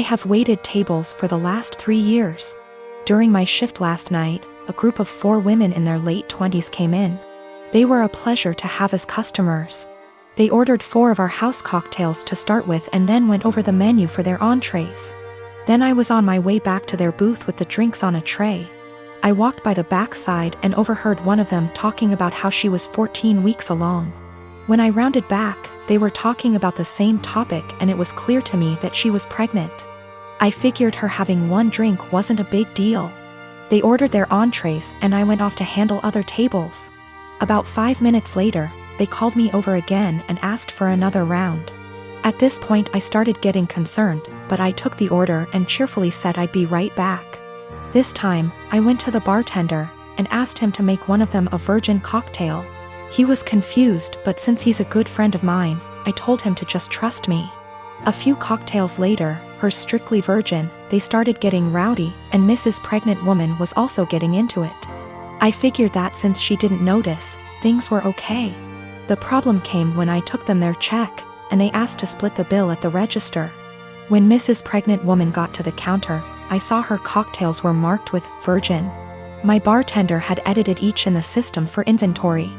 I have waited tables for the last 3 years. During my shift last night, a group of 4 women in their late 20s came in. They were a pleasure to have as customers. They ordered 4 of our house cocktails to start with and then went over the menu for their entrees. Then I was on my way back to their booth with the drinks on a tray. I walked by the back side and overheard one of them talking about how she was 14 weeks along. When I rounded back, they were talking about the same topic and it was clear to me that she was pregnant. I figured her having 1 drink wasn't a big deal. They ordered their entrees and I went off to handle other tables. About 5 minutes later, they called me over again and asked for another round. At this point I started getting concerned, but I took the order and cheerfully said I'd be right back. This time, I went to the bartender and asked him to make one of them a virgin cocktail. He was confused, but since he's a good friend of mine, I told him to just trust me. A few cocktails later, hers strictly virgin, they started getting rowdy, and Mrs. Pregnant Woman was also getting into it. I figured that since she didn't notice, things were okay. The problem came when I took them their check, and they asked to split the bill at the register. When Mrs. Pregnant Woman got to the counter, I saw her cocktails were marked with virgin. My bartender had edited each in the system for inventory.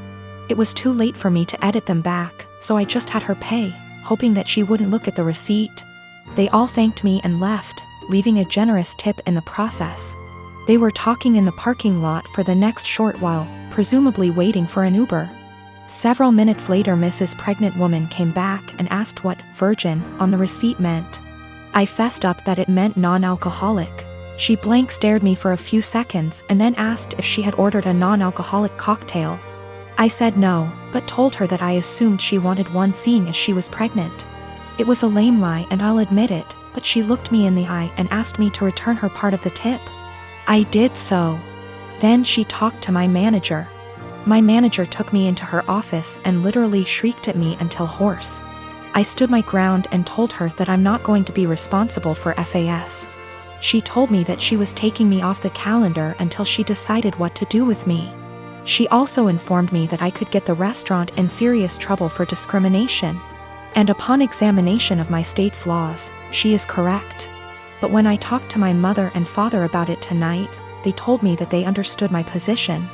It was too late for me to edit them back, so I just had her pay, hoping that she wouldn't look at the receipt. They all thanked me and left, leaving a generous tip in the process. They were talking in the parking lot for the next short while, presumably waiting for an Uber. Several minutes later Mrs. Pregnant Woman came back and asked what virgin on the receipt meant. I fessed up that it meant non-alcoholic. She blank stared me for a few seconds and then asked if she had ordered a non-alcoholic cocktail. I said no, but told her that I assumed she wanted one seeing as she was pregnant. It was a lame lie and I'll admit it, but she looked me in the eye and asked me to return her part of the tip. I did so. Then she talked to my manager. My manager took me into her office and literally shrieked at me until hoarse. I stood my ground and told her that I'm not going to be responsible for FAS. She told me that she was taking me off the calendar until she decided what to do with me. She also informed me that I could get the restaurant in serious trouble for discrimination. And upon examination of my state's laws, she is correct. But when I talked to my mother and father about it tonight, they told me that they understood my position.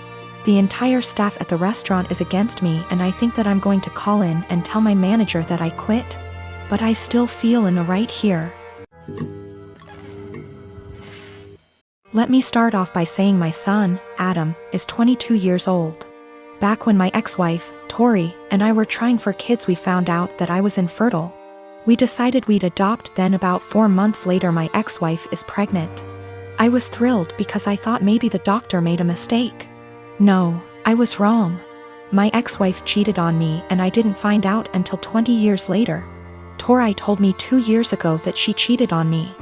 The entire staff at the restaurant is against me and I think that I'm going to call in and tell my manager that I quit. But I still feel in the right here. Let me start off by saying my son, Adam, is 22 years old. Back when my ex-wife, Tori, and I were trying for kids we found out that I was infertile. We decided we'd adopt, then about 4 months later my ex-wife is pregnant. I was thrilled because I thought maybe the doctor made a mistake. No, I was wrong. My ex-wife cheated on me and I didn't find out until 20 years later. Tori told me 2 years ago that she cheated on me.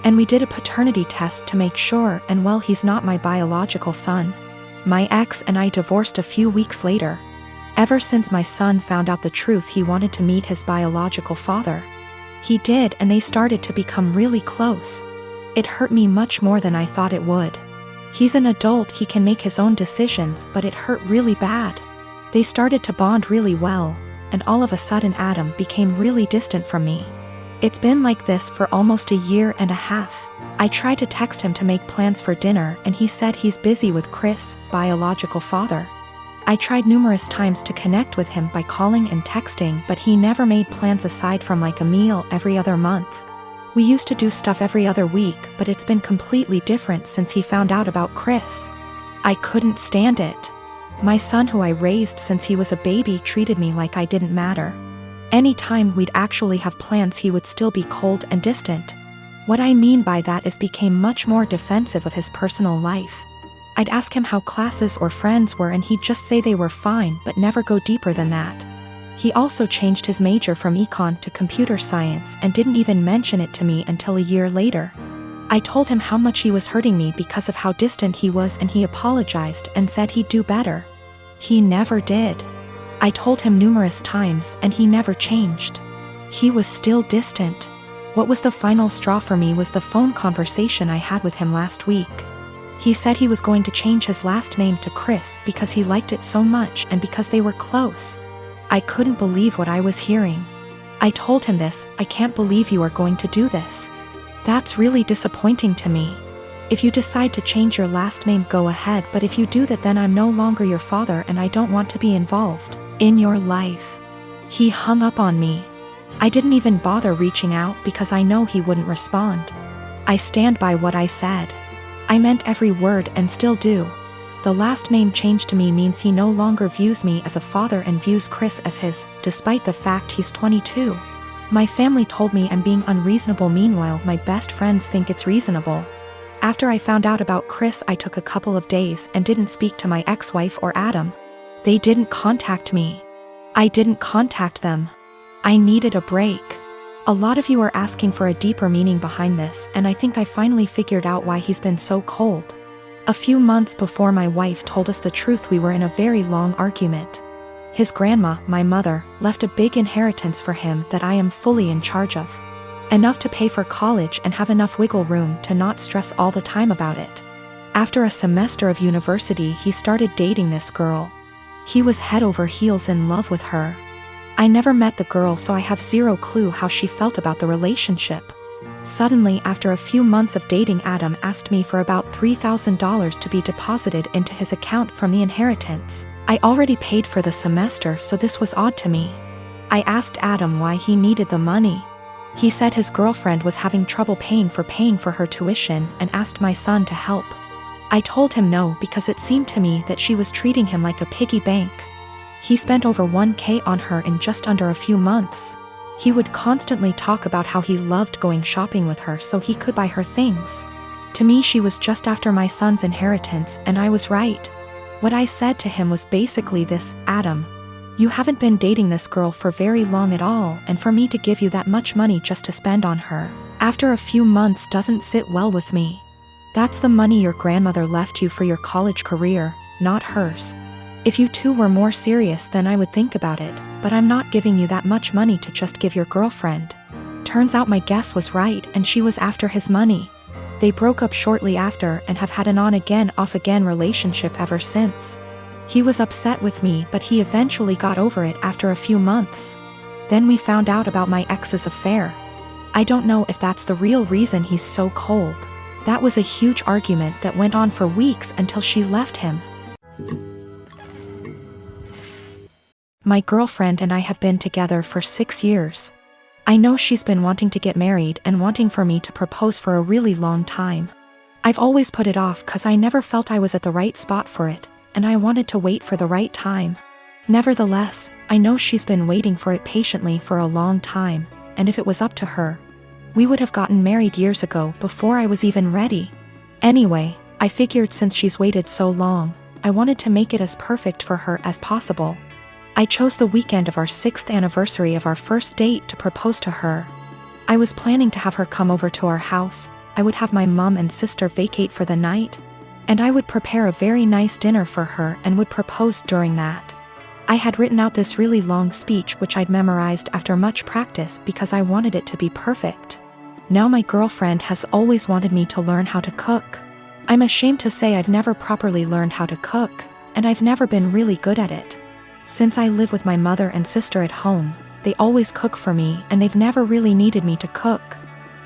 And we did a paternity test to make sure, and well, he's not my biological son. My ex and I divorced a few weeks later. Ever since my son found out the truth, he wanted to meet his biological father. He did, and they started to become really close. It hurt me much more than I thought it would. He's an adult, he can make his own decisions, but it hurt really bad. They started to bond really well, and all of a sudden Adam became really distant from me. It's been like this for almost a year and a half. I tried to text him to make plans for dinner and he said he's busy with Chris, biological father. I tried numerous times to connect with him by calling and texting, but he never made plans aside from like a meal every other month. We used to do stuff every other week, but it's been completely different since he found out about Chris. I couldn't stand it. My son, who I raised since he was a baby, treated me like I didn't matter. Anytime we'd actually have plans, he would still be cold and distant. What I mean by that is became much more defensive of his personal life. I'd ask him how classes or friends were and he'd just say they were fine but never go deeper than that. He also changed his major from econ to computer science and didn't even mention it to me until a year later. I told him how much he was hurting me because of how distant he was and he apologized and said he'd do better. He never did. I told him numerous times and he never changed. He was still distant. What was the final straw for me was the phone conversation I had with him last week. He said he was going to change his last name to Chris because he liked it so much and because they were close. I couldn't believe what I was hearing. I told him this. I can't believe you are going to do this. That's really disappointing to me. If you decide to change your last name, go ahead, but if you do that, then I'm no longer your father and I don't want to be involved in your life." He hung up on me. I didn't even bother reaching out because I know he wouldn't respond. I stand by what I said. I meant every word and still do. The last name change to me means he no longer views me as a father and views Chris as his, despite the fact he's 22. My family told me I'm being unreasonable, meanwhile my best friends think it's reasonable. After I found out about Chris, I took a couple of days and didn't speak to my ex-wife or Adam. They didn't contact me. I didn't contact them. I needed a break. A lot of you are asking for a deeper meaning behind this, and I think I finally figured out why he's been so cold. A few months before my wife told us the truth, we were in a very long argument. His grandma, my mother, left a big inheritance for him that I am fully in charge of. Enough to pay for college and have enough wiggle room to not stress all the time about it. After a semester of university, he started dating this girl. He was head over heels in love with her. I never met the girl, so I have zero clue how she felt about the relationship. Suddenly, after a few months of dating, Adam asked me for about $3,000 to be deposited into his account from the inheritance. I already paid for the semester, so this was odd to me. I asked Adam why he needed the money. He said his girlfriend was having trouble paying for her tuition and asked my son to help. I told him no because it seemed to me that she was treating him like a piggy bank. He spent over $1,000 on her in just under a few months. He would constantly talk about how he loved going shopping with her so he could buy her things. To me, she was just after my son's inheritance, and I was right. What I said to him was basically this: Adam, you haven't been dating this girl for very long at all, and for me to give you that much money just to spend on her after a few months doesn't sit well with me. That's the money your grandmother left you for your college career, not hers. If you two were more serious, then I would think about it, but I'm not giving you that much money to just give your girlfriend. Turns out my guess was right, and she was after his money. They broke up shortly after and have had an on-again, off-again relationship ever since. He was upset with me, but he eventually got over it after a few months. Then we found out about my ex's affair. I don't know if that's the real reason he's so cold. That was a huge argument that went on for weeks until she left him. My girlfriend and I have been together for 6 years. I know she's been wanting to get married and wanting for me to propose for a really long time. I've always put it off because I never felt I was at the right spot for it, and I wanted to wait for the right time. Nevertheless, I know she's been waiting for it patiently for a long time, and if it was up to her, we would have gotten married years ago before I was even ready. Anyway, I figured since she's waited so long, I wanted to make it as perfect for her as possible. I chose the weekend of our 6th anniversary of our first date to propose to her. I was planning to have her come over to our house. I would have my mom and sister vacate for the night, and I would prepare a very nice dinner for her and would propose during that. I had written out this really long speech which I'd memorized after much practice because I wanted it to be perfect. Now my girlfriend has always wanted me to learn how to cook. I'm ashamed to say I've never properly learned how to cook, and I've never been really good at it. Since I live with my mother and sister at home, they always cook for me and they've never really needed me to cook.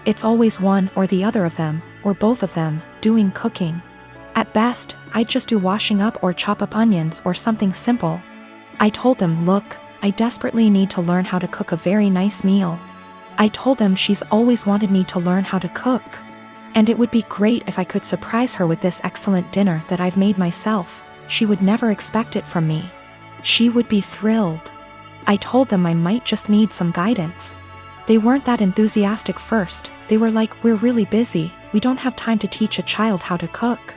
It's always one or the other of them, or both of them, doing cooking. At best, I'd just do washing up or chop up onions or something simple. I told them, look, I desperately need to learn how to cook a very nice meal. I told them she's always wanted me to learn how to cook, and it would be great if I could surprise her with this excellent dinner that I've made myself. She would never expect it from me. She would be thrilled. I told them I might just need some guidance. They weren't that enthusiastic first. They were like, we're really busy, we don't have time to teach a child how to cook.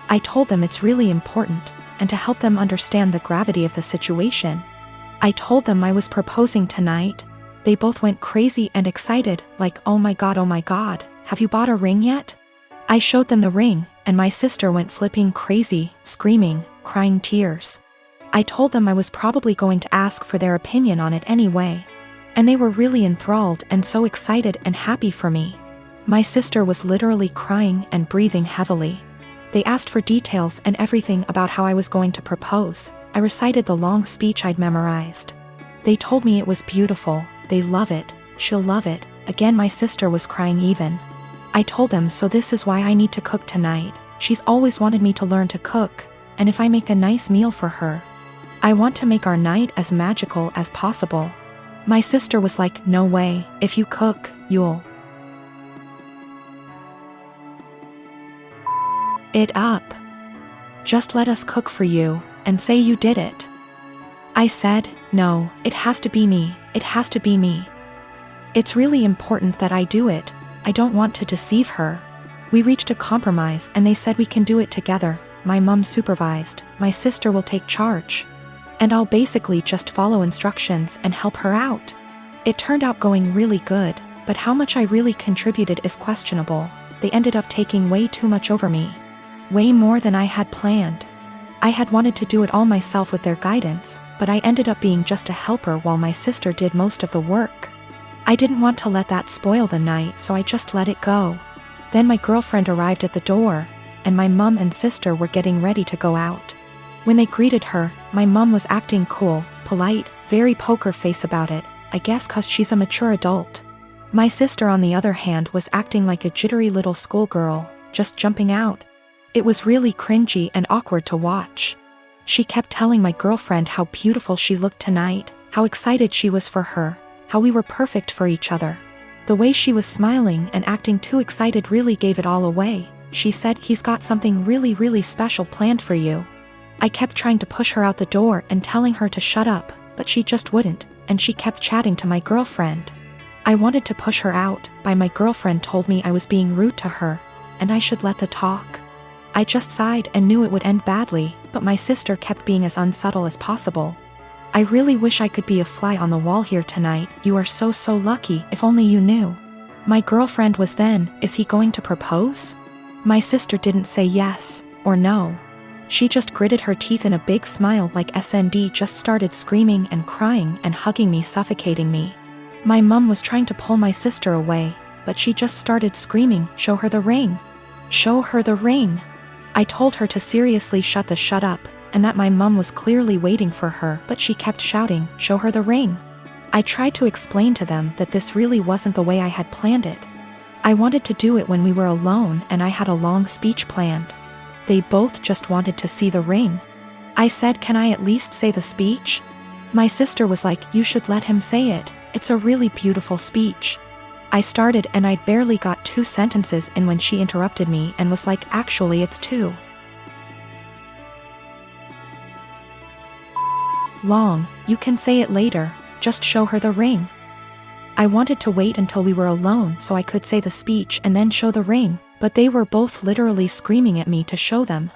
I told them it's really important, and to help them understand the gravity of the situation. I told them I was proposing tonight. They both went crazy and excited, like, oh my god, have you bought a ring yet? I showed them the ring, and my sister went flipping crazy, screaming, crying tears. I told them I was probably going to ask for their opinion on it anyway. And they were really enthralled and so excited and happy for me. My sister was literally crying and breathing heavily. They asked for details and everything about how I was going to propose. I recited the long speech I'd memorized. They told me it was beautiful, they love it, she'll love it. Again, my sister was crying even. I told them, so this is why I need to cook tonight. She's always wanted me to learn to cook, and if I make a nice meal for her, I want to make our night as magical as possible. My sister was like, no way, if you cook, you'll it up. Just let us cook for you, and say you did it. I said, no, it has to be me, it has to be me. It's really important that I do it, I don't want to deceive her. We reached a compromise and they said we can do it together. My mom supervised, my sister will take charge. And I'll basically just follow instructions and help her out. It turned out going really good, but how much I really contributed is questionable. They ended up taking way too much over me. Way more than I had planned. I had wanted to do it all myself with their guidance, but I ended up being just a helper while my sister did most of the work. I didn't want to let that spoil the night, so I just let it go. Then my girlfriend arrived at the door, and my mom and sister were getting ready to go out. When they greeted her, my mom was acting cool, polite, very poker face about it, I guess 'cause she's a mature adult. My sister on the other hand was acting like a jittery little schoolgirl, just jumping out. It was really cringy and awkward to watch. She kept telling my girlfriend how beautiful she looked tonight, how excited she was for her, how we were perfect for each other. The way she was smiling and acting too excited really gave it all away. She said, he's got something really special planned for you. I kept trying to push her out the door and telling her to shut up, but she just wouldn't, and she kept chatting to my girlfriend. I wanted to push her out, but my girlfriend told me I was being rude to her, and I should let the talk. I just sighed and knew it would end badly, but my sister kept being as unsubtle as possible. I really wish I could be a fly on the wall here tonight, you are so lucky, if only you knew. My girlfriend was then, is he going to propose? My sister didn't say yes, or no. She just gritted her teeth in a big smile like SND just started screaming and crying and hugging me, suffocating me. My mom was trying to pull my sister away, but she just started screaming, show her the ring. Show her the ring. I told her to seriously shut up, and that my mom was clearly waiting for her, but she kept shouting, show her the ring. I tried to explain to them that this really wasn't the way I had planned it. I wanted to do it when we were alone and I had a long speech planned. They both just wanted to see the ring. I said, can I at least say the speech? My sister was like, you should let him say it, it's a really beautiful speech. I started and I'd barely got 2 sentences in when she interrupted me and was like, actually it's 2. Long, you can say it later, just show her the ring. I wanted to wait until we were alone so I could say the speech and then show the ring, but they were both literally screaming at me to show them.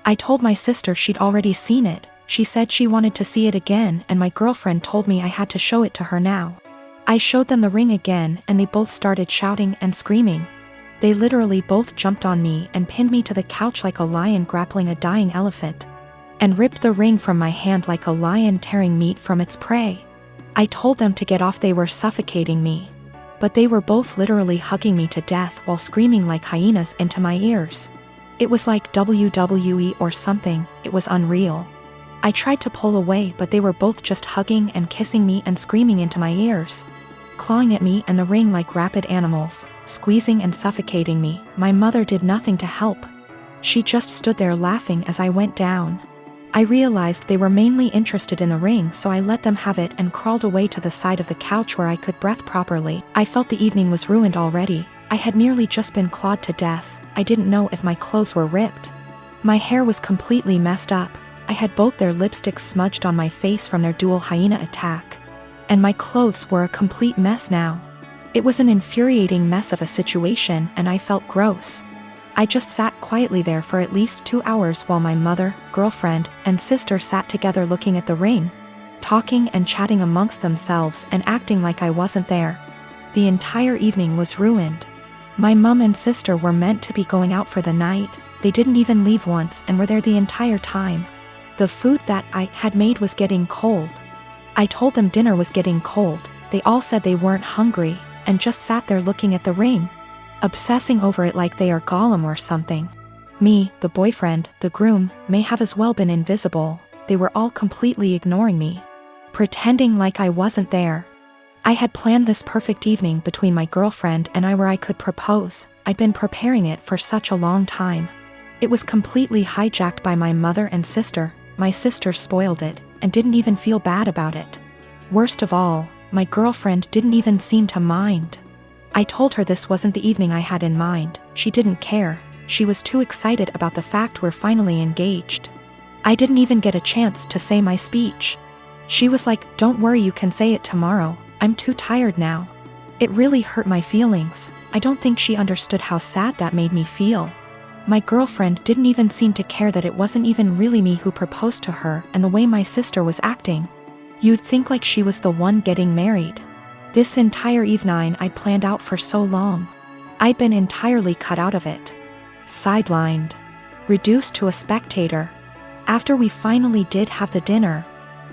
I told my sister she'd already seen it, she said she wanted to see it again, and my girlfriend told me I had to show it to her now. I showed them the ring again and they both started shouting and screaming. They literally both jumped on me and pinned me to the couch like a lion grappling a dying elephant, and ripped the ring from my hand like a lion tearing meat from its prey. I told them to get off, they were suffocating me. But they were both literally hugging me to death while screaming like hyenas into my ears. It was like WWE or something, it was unreal. I tried to pull away, but they were both just hugging and kissing me and screaming into my ears, clawing at me and the ring like rabid animals, squeezing and suffocating me. My mother did nothing to help. She just stood there laughing as I went down. I realized they were mainly interested in the ring, so I let them have it and crawled away to the side of the couch where I could breathe properly. I felt the evening was ruined already. I had nearly just been clawed to death. I didn't know if my clothes were ripped. My hair was completely messed up. I had both their lipsticks smudged on my face from their dual hyena attack. And my clothes were a complete mess now. It was an infuriating mess of a situation and I felt gross. I just sat quietly there for at least 2 hours while my mother, girlfriend, and sister sat together looking at the ring, talking and chatting amongst themselves and acting like I wasn't there. The entire evening was ruined. My mom and sister were meant to be going out for the night. They didn't even leave once and were there the entire time. The food that I had made was getting cold. I told them dinner was getting cold. They all said they weren't hungry and just sat there looking at the ring, obsessing over it like they are Gollum or something. Me, the boyfriend, the groom, may have as well been invisible. They were all completely ignoring me, pretending like I wasn't there. I had planned this perfect evening between my girlfriend and I where I could propose. I'd been preparing it for such a long time. It was completely hijacked by my mother and sister. My sister spoiled it and didn't even feel bad about it. Worst of all, my girlfriend didn't even seem to mind. I told her this wasn't the evening I had in mind. She didn't care. She was too excited about the fact we're finally engaged. I didn't even get a chance to say my speech. She was like, "Don't worry, you can say it tomorrow. I'm too tired now." It really hurt my feelings. I don't think she understood how sad that made me feel. My girlfriend didn't even seem to care that it wasn't even really me who proposed to her, and the way my sister was acting. You'd think like she was the one getting married. This entire evening I'd planned out for so long. I'd been entirely cut out of it. Sidelined. Reduced to a spectator. After we finally did have the dinner,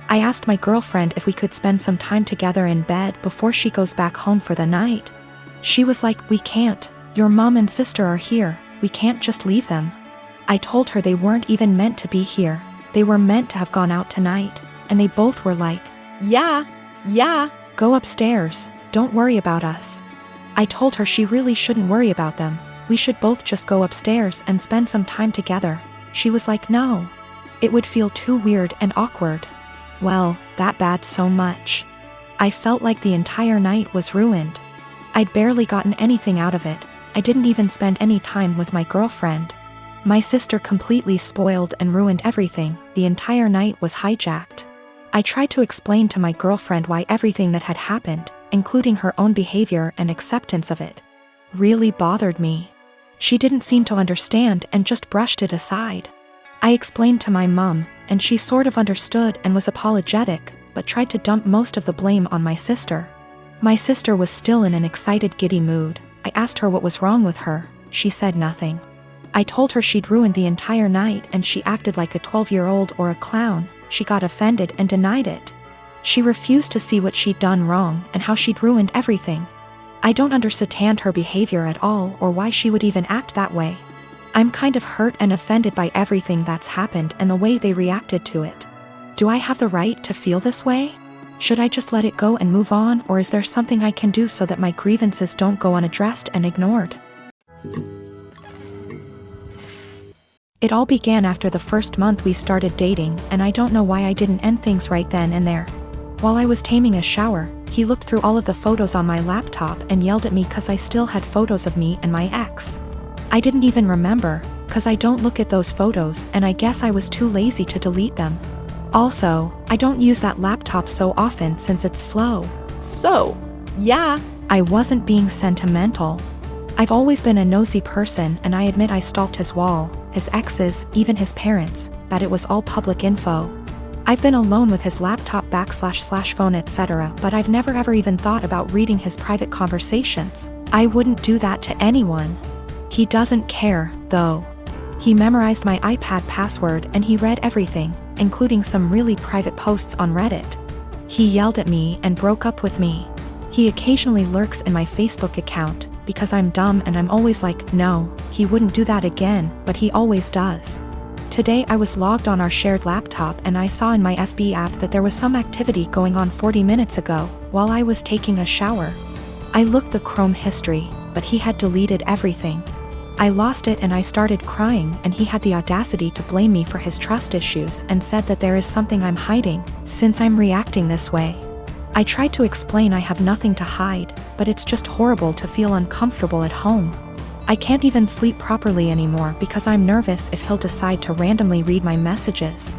I asked my girlfriend if we could spend some time together in bed before she goes back home for the night. She was like, "We can't. Your mom and sister are here. We can't just leave them." I told her they weren't even meant to be here. They were meant to have gone out tonight, and they both were like, Yeah. Go upstairs. Don't worry about us." I told her she really shouldn't worry about them. We should both just go upstairs and spend some time together. She was like, "No. It would feel too weird and awkward." Well, that bad so much. I felt like the entire night was ruined. I'd barely gotten anything out of it. I didn't even spend any time with my girlfriend. My sister completely spoiled and ruined everything. The entire night was hijacked. I tried to explain to my girlfriend why everything that had happened, including her own behavior and acceptance of it, really bothered me. She didn't seem to understand and just brushed it aside. I explained to my mom, and she sort of understood and was apologetic, but tried to dump most of the blame on my sister. My sister was still in an excited, giddy mood. I asked her what was wrong with her. She said nothing. I told her she'd ruined the entire night and she acted like a 12-year-old or a clown. She got offended and denied it. She refused to see what she'd done wrong and how she'd ruined everything. I don't understand her behavior at all or why she would even act that way. I'm kind of hurt and offended by everything that's happened and the way they reacted to it. Do I have the right to feel this way? Should I just let it go and move on, or is there something I can do so that my grievances don't go unaddressed and ignored? It all began after the first month we started dating, and I don't know why I didn't end things right then and there. While I was taking a shower, he looked through all of the photos on my laptop and yelled at me because I still had photos of me and my ex. I didn't even remember, because I don't look at those photos and I guess I was too lazy to delete them. Also, I don't use that laptop so often since it's slow. So, yeah. I wasn't being sentimental. I've always been a nosy person and I admit I stalked his wall, his exes, even his parents, but it was all public info. I've been alone with his laptop / phone etc., but I've never ever even thought about reading his private conversations. I wouldn't do that to anyone. He doesn't care, though. He memorized my iPad password and he read everything, including some really private posts on Reddit. He yelled at me and broke up with me. He occasionally lurks in my Facebook account, because I'm dumb and I'm always like, no, he wouldn't do that again, but he always does. Today I was logged on our shared laptop and I saw in my FB app that there was some activity going on 40 minutes ago, while I was taking a shower. I looked the Chrome history, but he had deleted everything. I lost it and I started crying, and he had the audacity to blame me for his trust issues and said that there is something I'm hiding, since I'm reacting this way. I tried to explain I have nothing to hide, but it's just horrible to feel uncomfortable at home. I can't even sleep properly anymore because I'm nervous if he'll decide to randomly read my messages.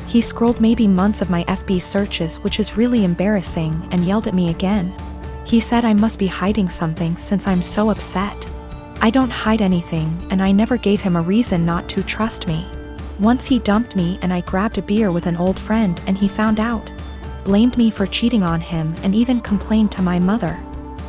He scrolled maybe months of my FB searches, which is really embarrassing, and yelled at me again. He said I must be hiding something since I'm so upset. I don't hide anything, and I never gave him a reason not to trust me. Once he dumped me and I grabbed a beer with an old friend and he found out. Blamed me for cheating on him and even complained to my mother.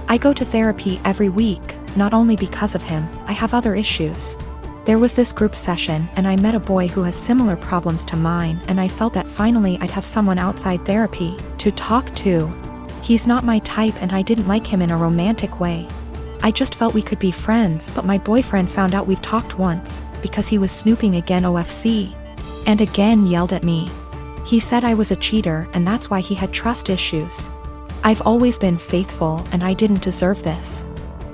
I go to therapy every week, not only because of him, I have other issues. There was this group session and I met a boy who has similar problems to mine, and I felt that finally I'd have someone outside therapy to talk to. He's not my type and I didn't like him in a romantic way. I just felt we could be friends, but my boyfriend found out we've talked once, because he was snooping again OFC. And again yelled at me. He said I was a cheater and that's why he had trust issues. I've always been faithful and I didn't deserve this.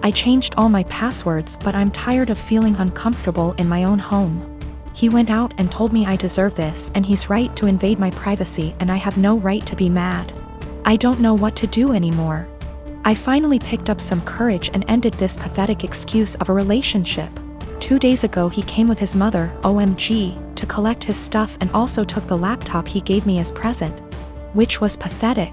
I changed all my passwords, but I'm tired of feeling uncomfortable in my own home. He went out and told me I deserve this, and he's right to invade my privacy, and I have no right to be mad. I don't know what to do anymore. I finally picked up some courage and ended this pathetic excuse of a relationship. 2 days ago he came with his mother, OMG, to collect his stuff and also took the laptop he gave me as present. Which was pathetic.